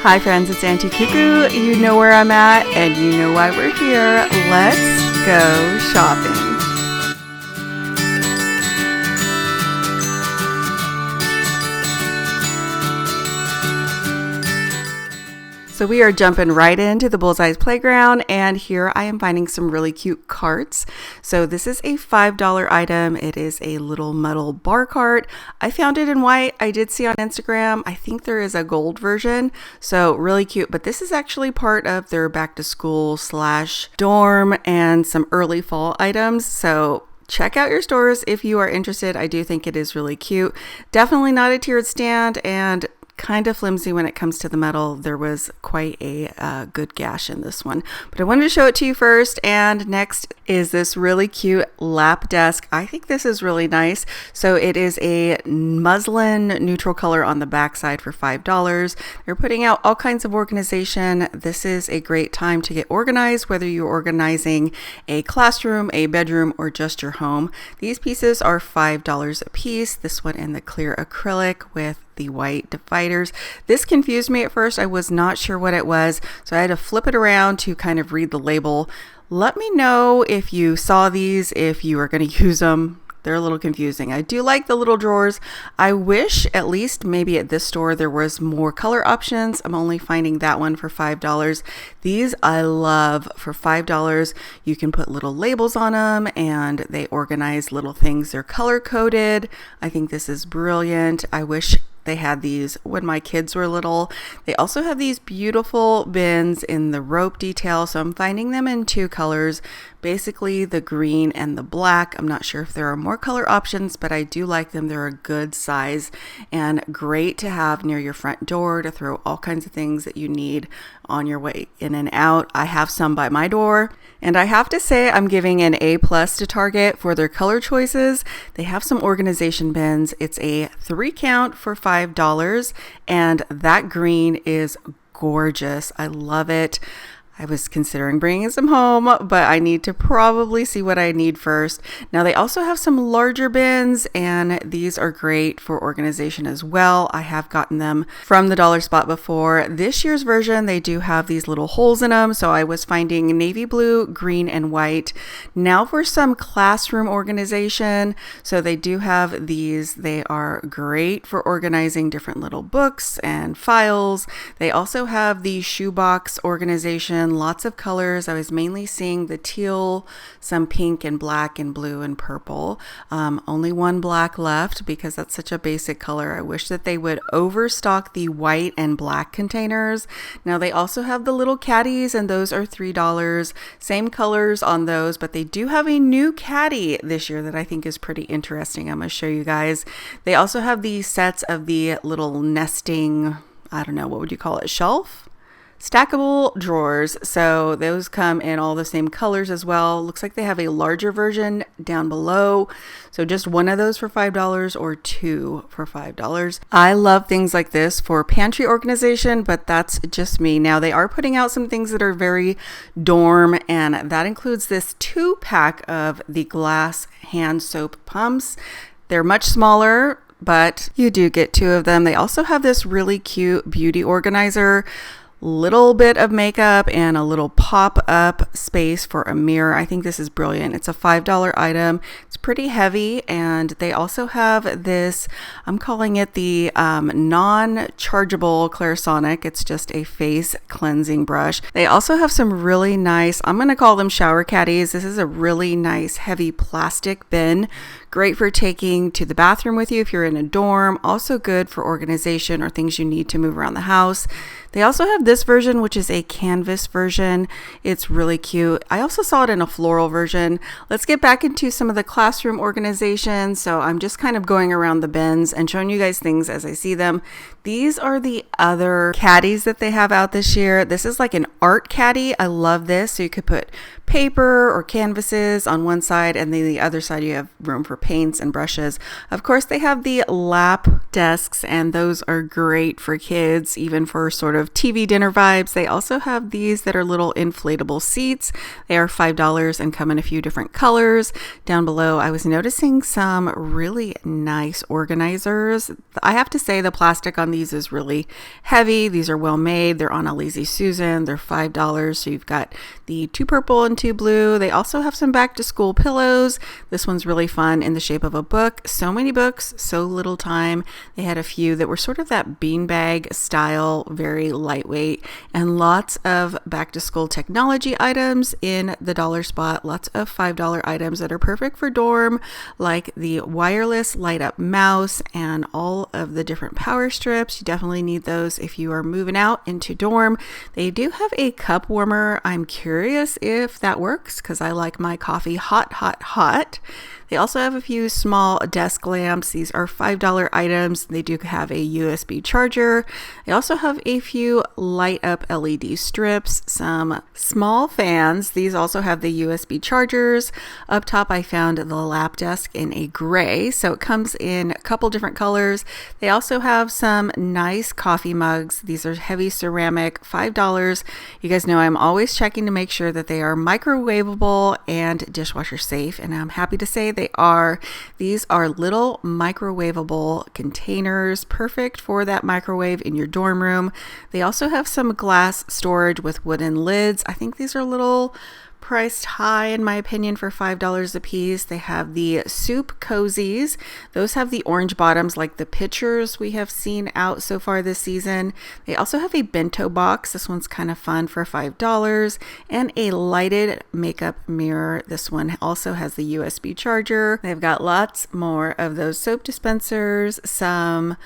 Hi friends, it's Auntie Cuckoo. You know where I'm at and you know why we're here. Let's go shopping. So we are jumping right into the Bullseye's Playground, and here I am finding some really cute carts. So this is a $5 item. It is a little metal bar cart. I found it in white. I did see on Instagram. I think there is a gold version. So really cute, but this is actually part of their back to school / dorm and some early fall items. So check out your stores if you are interested. I do think it is really cute. Definitely not a tiered stand and kind of flimsy when it comes to the metal. There was quite a good gash in this one, but I wanted to show it to you first. And next is this really cute lap desk. I think this is really nice. So it is a muslin neutral color on the back side for $5. They're putting out all kinds of organization. This is a great time to get organized, whether you're organizing a classroom, a bedroom, or just your home. These pieces are $5 a piece. This one in the clear acrylic with the white dividers. This confused me at first. I was not sure what it was, so I had to flip it around to kind of read the label. Let me know if you saw these, if you are going to use them. They're a little confusing. I do like the little drawers. I wish at least maybe at this store there was more color options. I'm only finding that one for $5. These I love for $5. You can put little labels on them and they organize little things. They're color coded. I think this is brilliant. I wish they had these when my kids were little. They also have these beautiful bins in the rope detail. So I'm finding them in two colors, basically the green and the black. I'm not sure if there are more color options, but I do like them. They're a good size and great to have near your front door to throw all kinds of things that you need on your way in and out. I have some by my door, and I have to say I'm giving an A+ to Target for their color choices. They have some organization bins. It's a 3 count for $5, and that green is gorgeous. I love it. I was considering bringing some home, but I need to probably see what I need first. Now they also have some larger bins, and these are great for organization as well. I have gotten them from the dollar spot before. This year's version, they do have these little holes in them. So I was finding navy blue, green, and white. Now for some classroom organization. So they do have these. They are great for organizing different little books and files. They also have the shoebox organization. Lots of colors. I was mainly seeing the teal, some pink and black and blue and purple. Only one black left because that's such a basic color. I wish that they would overstock the white and black containers. Now they also have the little caddies, and those are $3. Same colors on those, but they do have a new caddy this year that I think is pretty interesting. I'm going to show you guys. They also have the sets of the little nesting, I don't know, what would you call it, shelf? Stackable drawers. So those come in all the same colors as well. Looks like they have a larger version down below. So just one of those for $5 or two for $5. I love things like this for pantry organization, but that's just me. Now they are putting out some things that are very dorm, and that includes this 2-pack of the glass hand soap pumps. They're much smaller, but you do get 2 of them. They also have this really cute beauty organizer, little bit of makeup, and a little pop-up space for a mirror. I think this is brilliant. It's a $5 item. It's pretty heavy, and they also have this, I'm calling it the non-chargeable Clarisonic. It's just a face cleansing brush. They also have some really nice, I'm going to call them shower caddies. This is a really nice heavy plastic bin. Great for taking to the bathroom with you if you're in a dorm. Also good for organization or things you need to move around the house. They also have this version, which is a canvas version. It's really cute. I also saw it in a floral version. Let's get back into some of the classroom organization. So I'm just kind of going around the bins and showing you guys things as I see them. These are the other caddies that they have out this year. This is like an art caddy. I love this. So you could put paper or canvases on one side, and then the other side you have room for paints and brushes. Of course, they have the lap desks, and those are great for kids, even for sort of TV dinner winter vibes. They also have these that are little inflatable seats. They are $5 and come in a few different colors. Down below, I was noticing some really nice organizers. I have to say the plastic on these is really heavy. These are well made. They're on a Lazy Susan. They're $5. So you've got the 2 purple and 2 blue. They also have some back to school pillows. This one's really fun in the shape of a book. So many books, so little time. They had a few that were sort of that beanbag style, very lightweight, and lots of back to school technology items in the dollar spot. Lots of $5 items that are perfect for dorm, like the wireless light up mouse and all of the different power strips. You definitely need those if you are moving out into dorm. They do have a cup warmer. I'm curious if that works because I like my coffee hot, hot, hot. They also have a few small desk lamps. These are $5 items. They do have a USB charger. They also have a few light up LED strips, some small fans. These also have the USB chargers. Up top, I found the lap desk in a gray, so it comes in a couple different colors. They also have some nice coffee mugs. These are heavy ceramic, $5. You guys know I'm always checking to make sure that they are microwavable and dishwasher safe, and I'm happy to say they are. These are little microwavable containers, perfect for that microwave in your dorm room. They also have some glass storage with wooden lids. I think these are a little priced high in my opinion for $5 a piece. They have the soup cozies. Those have the orange bottoms like the pictures we have seen out so far this season. They also have a bento box. This one's kind of fun for $5, and a lighted makeup mirror. This one also has the USB charger. They've got lots more of those soap dispensers, some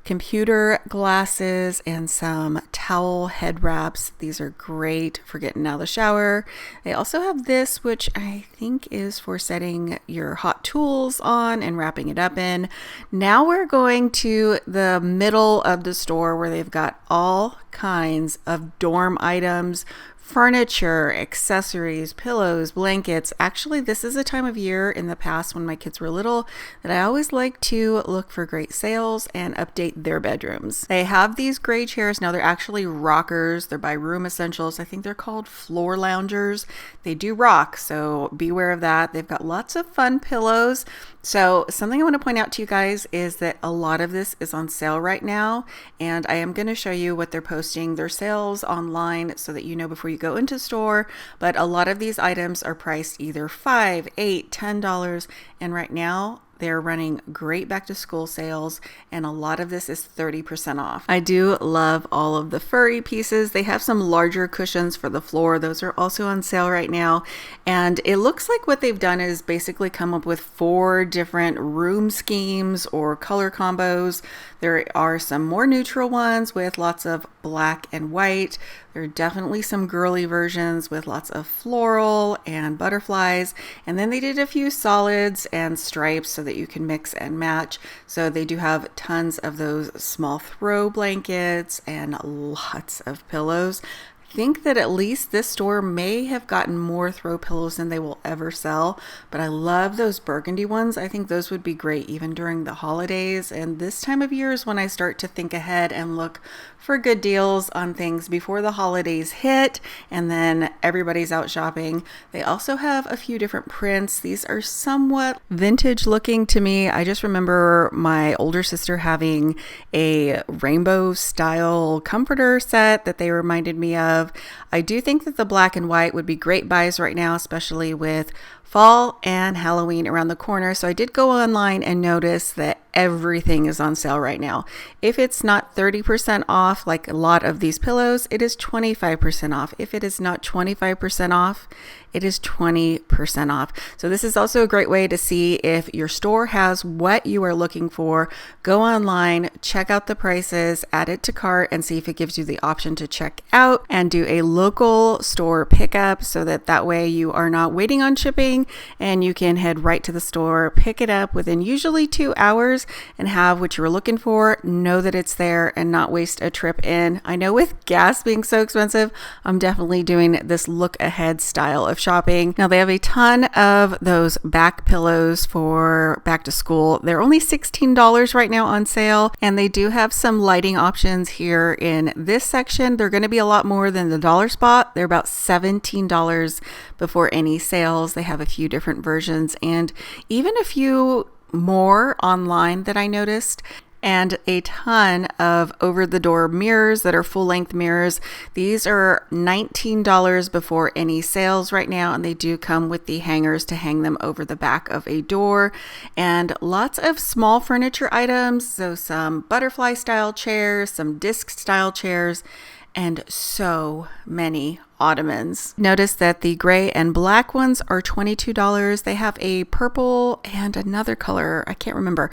computer glasses, and some towel head wraps. These are great for getting out of the shower. They also have this, which I think is for setting your hot tools on and wrapping it up in. Now we're going to the middle of the store where they've got all kinds of dorm items, furniture, accessories, pillows, blankets. Actually, this is a time of year in the past when my kids were little that I always like to look for great sales and update their bedrooms. They have these gray chairs. Now they're actually rockers. They're by Room Essentials. I think they're called floor loungers. They do rock, so beware of that. They've got lots of fun pillows. So something I want to point out to you guys is that a lot of this is on sale right now, and I am going to show you what they're posting their sales online so that you know before you go into store. But a lot of these items are priced either $5, $8, $10, and right now they're running great back to school sales, and a lot of this is 30% off. I do love all of the furry pieces. They have some larger cushions for the floor. Those are also on sale right now. And it looks like what they've done is basically come up with 4 different room schemes or color combos. There are some more neutral ones with lots of black and white. There are definitely some girly versions with lots of floral and butterflies. And then they did a few solids and stripes so that you can mix and match. So they do have tons of those small throw blankets and lots of pillows. Think that at least this store may have gotten more throw pillows than they will ever sell, but I love those burgundy ones. I think those would be great even during the holidays, and this time of year is when I start to think ahead and look for good deals on things before the holidays hit, and then everybody's out shopping. They also have a few different prints. These are somewhat vintage looking to me. I just remember my older sister having a rainbow style comforter set that they reminded me of. I do think that the black and white would be great buys right now, especially with fall and Halloween around the corner. So I did go online and notice that everything is on sale right now. If it's not 30% off, like a lot of these pillows, it is 25% off. If it is not 25% off, it is 20% off. So this is also a great way to see if your store has what you are looking for. Go online, check out the prices, add it to cart, and see if it gives you the option to check out and do a local store pickup, so that way you are not waiting on shipping and you can head right to the store, pick it up within usually 2 hours. stores and have what you were looking for, know that it's there and not waste a trip in. I know with gas being so expensive, I'm definitely doing this look ahead style of shopping. Now they have a ton of those back pillows for back to school. They're only $16 right now on sale, and they do have some lighting options here in this section. They're going to be a lot more than the dollar spot. They're about $17 before any sales. They have a few different versions and even a few more online that I noticed, and a ton of over-the-door mirrors that are full-length mirrors. These are $19 before any sales right now, and they do come with the hangers to hang them over the back of a door. And lots of small furniture items, so some butterfly-style chairs, some disc-style chairs, and so many ottomans. Notice that the gray and black ones are $22. They have a purple and another color, I can't remember.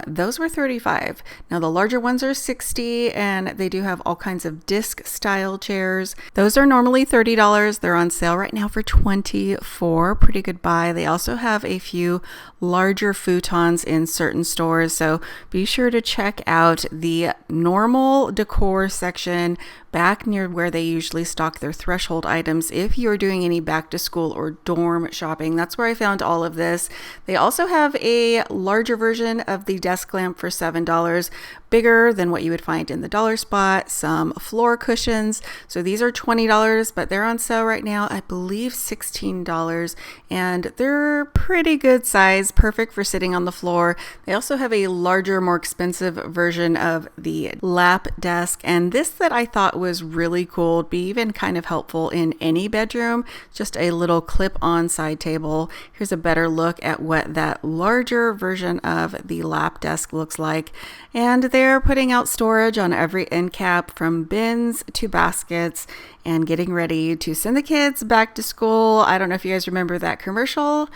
Those were $35. Now the larger ones are $60, and they do have all kinds of disc style chairs. Those are normally $30. They're on sale right now for $24. Pretty good buy. They also have a few larger futons in certain stores, so be sure to check out the normal decor section back near where they usually stock their threshold items if you're doing any back to school or dorm shopping. That's where I found all of this. They also have a larger version of the desk lamp for $7, bigger than what you would find in the dollar spot. Some floor cushions, so these are $20, but they're on sale right now, I believe $16, and they're pretty good size, perfect for sitting on the floor. They also have a larger, more expensive version of the lap desk, and this that I thought was really cool, be even kind of helpful in any bedroom, just a little clip-on side table. Here's a better look at what that larger version of the lap desk looks like, and they're putting out storage on every end cap, from bins to baskets, and getting ready to send the kids back to school. I don't know if you guys remember that commercial.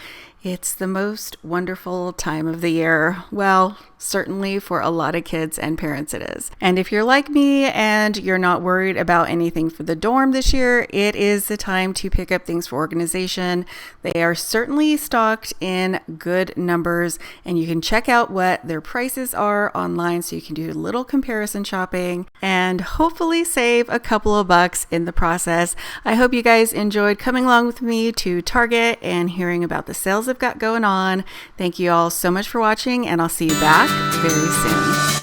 It's the most wonderful time of the year. Well, certainly for a lot of kids and parents it is. And if you're like me and you're not worried about anything for the dorm this year, it is the time to pick up things for organization. They are certainly stocked in good numbers, and you can check out what their prices are online so you can do a little comparison shopping and hopefully save a couple of bucks in the process. I hope you guys enjoyed coming along with me to Target and hearing about the sales I've got going on. Thank you all so much for watching, and I'll see you back very soon.